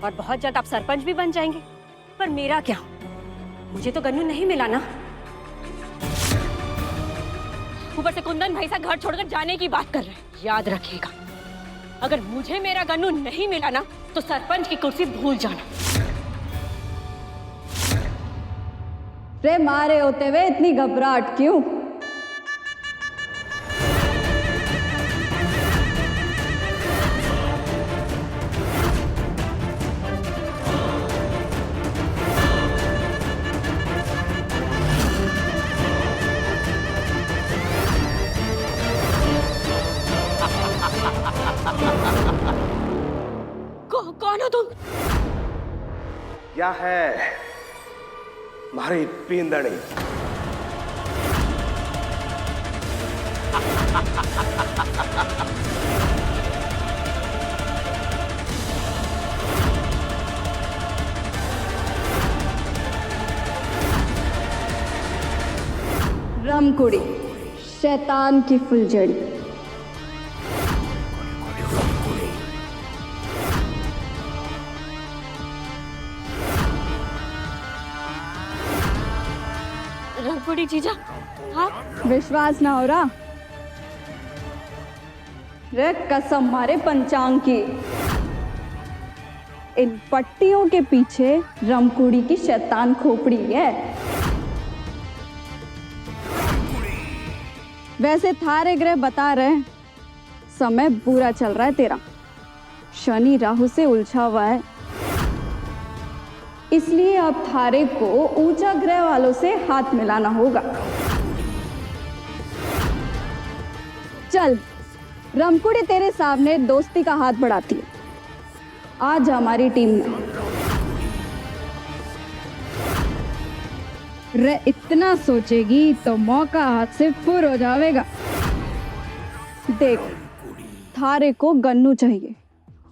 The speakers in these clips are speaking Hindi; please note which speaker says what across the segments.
Speaker 1: और बहुत जल्द आप सरपंच भी बन जाएंगे। पर मेरा क्या, मुझे तो गन्नू नहीं मिला ना। ऊपर से कुंदन भाई साहब घर छोड़कर जाने की बात कर रहे हैं। याद रखिएगा, अगर मुझे मेरा गन्नू नहीं मिला ना तो सरपंच की कुर्सी भूल जाना।
Speaker 2: रे मारे होते हुए इतनी घबराहट क्यों?
Speaker 1: कौन हो तुम?
Speaker 3: क्या है मारी पींदड़ी?
Speaker 2: रमकुड़ी, शैतान की फुलझड़ी।
Speaker 1: रमकुड़ी जीजा, हाँ?
Speaker 2: विश्वास ना हो रहा? रे कसम मारे पंचांग की, इन पट्टियों के पीछे रमकुड़ी की शैतान खोपड़ी है। वैसे थारे ग्रह बता रहे समय बुरा चल रहा है तेरा, शनि राहु से उलझा हुआ है, इसलिए अब थारे को ऊंचा ग्रह वालों से हाथ मिलाना होगा। चल, रमकुड़ी तेरे सामने दोस्ती का हाथ बढ़ाती है, आज हमारी टीम में। रे इतना सोचेगी तो मौका हाथ से फुर हो जाएगा। देख, थारे को गन्नू चाहिए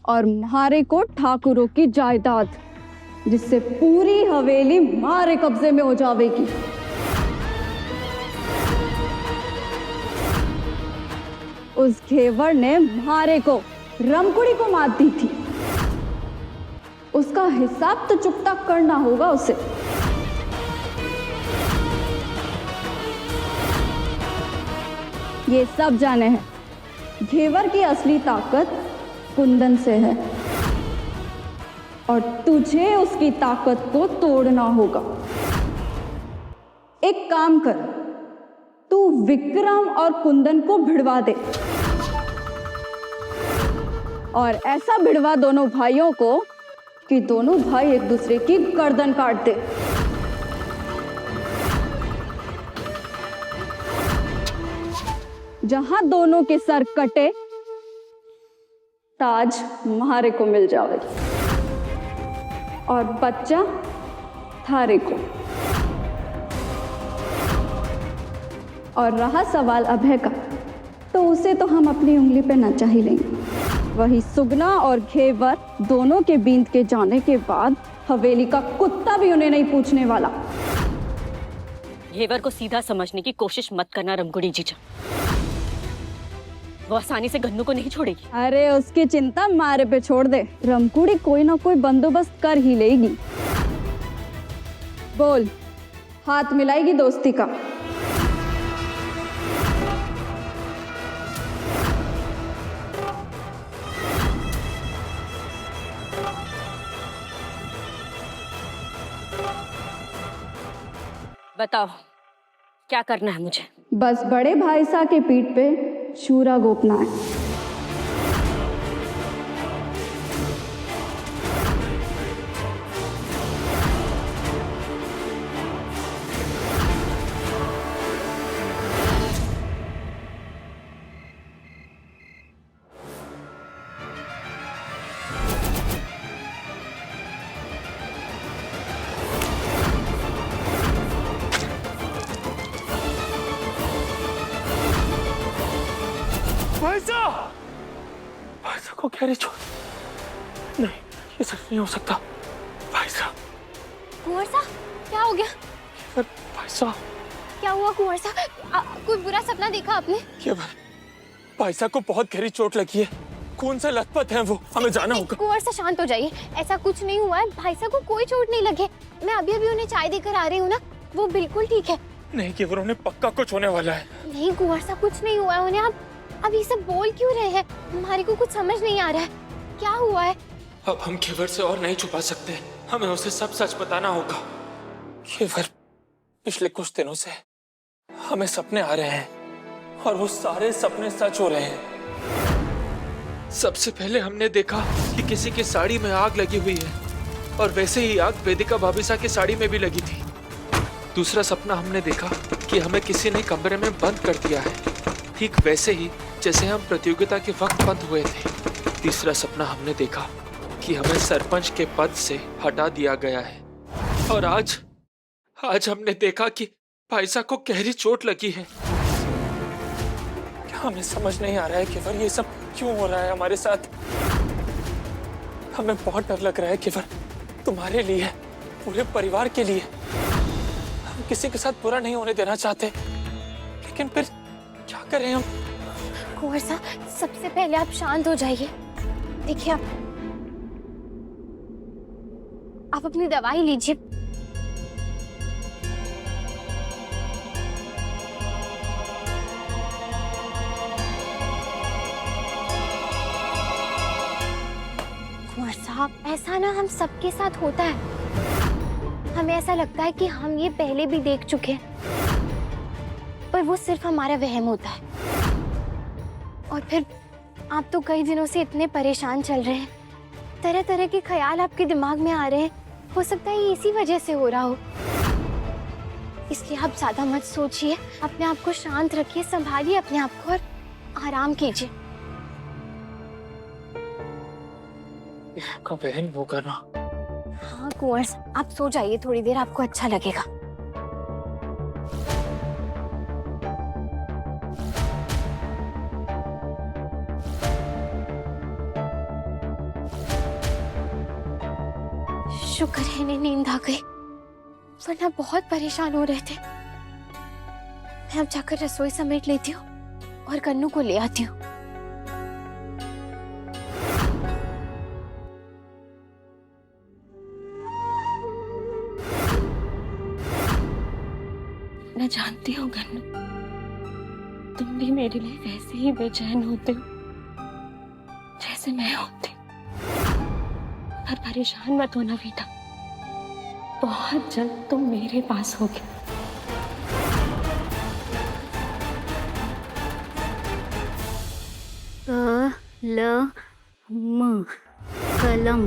Speaker 2: और म्हारे को ठाकुरों की जायदाद, जिससे पूरी हवेली मारे कब्जे में हो जाएगी। उस घेवर ने म्हारे को रमकुड़ी को मात दी थी, उसका हिसाब तो चुकता करना होगा उसे। ये सब जाने हैं, घेवर की असली ताकत कुंदन से है और तुझे उसकी ताकत को तोड़ना होगा। एक काम कर, तू विक्रम और कुंदन को भिड़वा दे और ऐसा भिड़वा दोनों भाइयों को कि दोनों भाई एक दूसरे की गर्दन काट दे। जहां दोनों के सर कटे, ताज म्हारे को मिल जाएगी और बच्चा थारे को। और रहा सवाल अभय का, तो उसे तो हम अपनी उंगली पे नचा ही लेंगे। वही सुगना और घेवर दोनों के बींद के जाने के बाद हवेली का कुत्ता भी उन्हें नहीं पूछने वाला।
Speaker 1: घेवर को सीधा समझने की कोशिश मत करना रमकुड़ी जीजा, वो आसानी से गन्नू को नहीं छोड़ेगी।
Speaker 2: अरे उसकी चिंता मारे पे छोड़ दे, रमकुड़ी कोई ना कोई बंदोबस्त कर ही लेगी। बोल, हाथ मिलाएगी दोस्ती का?
Speaker 1: बताओ क्या करना है मुझे?
Speaker 2: बस बड़े भाई साहब के पीठ पे छुरा घोंपना है।
Speaker 3: भाई साहब को गहरी चोट। नहीं, ये सच नहीं हो सकता। भाई साहब।
Speaker 4: कुंवर साहब, क्या हो गया?
Speaker 3: भाई साहब।
Speaker 4: क्या हुआ कुंवर साहब? कोई बुरा सपना देखा आपने?
Speaker 3: भाई साहब को बहुत गहरी चोट लगी है। कौन सा लथपथ है वो, हमें जाना होगा।
Speaker 4: कुंवर सा शांत हो जाइए, ऐसा कुछ नहीं हुआ है, भाई साहब को कोई चोट नहीं लगे। मैं अभी अभी उन्हें चाय देकर आ रही हूँ ना, वो बिल्कुल ठीक है।
Speaker 3: नहीं कि उन्हें पक्का कुछ होने वाला है।
Speaker 4: नहीं कुंवर सा कुछ नहीं हुआ है उन्हें। आप ये सब बोल क्यों रहे हैं? हमारे को कुछ समझ नहीं आ रहा है, क्या हुआ है?
Speaker 3: अब हम केवर से और नहीं छुपा सकते, हमें उसे सब सच बताना होगा। केवर, पिछले कुछ दिनों से हमें सपने आ रहे हैं और वो सारे सपने सच हो रहे हैं। सबसे पहले हमने देखा कि किसी की साड़ी में आग लगी हुई है और वैसे ही आग वेदिका भाभीसा की साड़ी में भी लगी थी। दूसरा सपना हमने देखा कि हमें किसी ने कमरे में बंद कर दिया है, ठीक वैसे ही जैसे हम प्रतियोगिता के वक्त बंद हुए थे। तीसरा सपना हमने देखा कि हमें सरपंच के पद से हटा दिया गया है और आज हमने देखा कि भाईसा को गहरी चोट लगी है। क्या हमें समझ नहीं आ रहा है केवर, ये सब क्यों हो रहा है हमारे साथ? हमें बहुत डर लग रहा है केवर, तुम्हारे लिए, पूरे परिवार के लिए। हम किसी के साथ बुरा नहीं होने देना चाहते, लेकिन फिर क्या करें हम?
Speaker 4: कुंवर साहब, सबसे पहले आप शांत हो जाइए। देखिए आप अपनी दवाई लीजिए। कुंवर साहब, ऐसा ना हम सबके साथ होता है। हमें ऐसा लगता है कि हम ये पहले भी देख चुके हैं, पर वो सिर्फ हमारा वहम होता है। और फिर आप तो कई दिनों से इतने परेशान चल रहे हैं, तरह तरह के ख्याल आपके दिमाग में आ रहे हैं। हो सकता है ये इसी वजह से हो रहा हो, इसलिए आप ज्यादा मत सोचिए, अपने आप को शांत रखिए, संभालिए अपने आप को और आराम कीजिए।
Speaker 3: आपका बहन होगा ना?
Speaker 4: हाँ कुंवर, आप सो जाइए, थोड़ी देर आपको अच्छा लगेगा। शुक्र है इन्हें नींद आ गई, वरना बहुत परेशान हो रहे थे। मैं अब जाकर रसोई समेट लेती हूँ और कन्नू को ले आती हूँ।
Speaker 1: मैं जानती हूँ गन्नू, तुम भी मेरे लिए वैसे ही बेचैन होते हो जैसे मैं होती। पर परेशान मत होना बेटा, बहुत जल्द तुम मेरे पास होगे।
Speaker 5: कलम